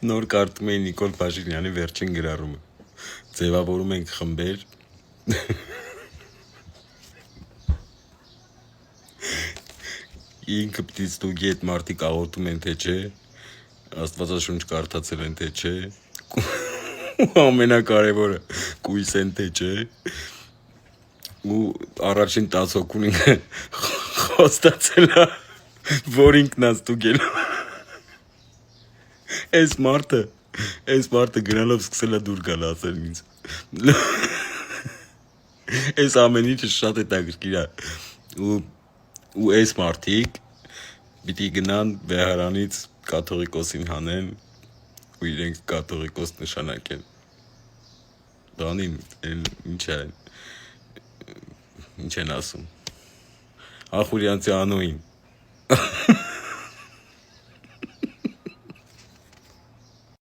Նոր կարդում էի Նիկոլ Փաշինյանի վերջին գրառումը։ Ձևավորում ենք խմբեր։ Ինքը պիտի ստուգի այդ մարդիկ աղոթում են թե չէ, Աստվածաշունչ կարդացել են թե չէ, ու ամենակարևորը կույս են թե չէ, ու առաջին 10 հոգուն ինքը խոստացել է, որ ինքն է ստուգել։ Այս մարդը գնալով սկսել է դուր գալ ասել ինձ։ Այս ամեն ինչը շատ հետաքրքիր է։ Ու այս մարդիկ պիտի գնան Վեհարանից կաթողիկոսին հանեն ու իրենք կաթողիկոս նշանակեն։ Բանին ինչ են ասում։ Ախուրյանցի անոյին։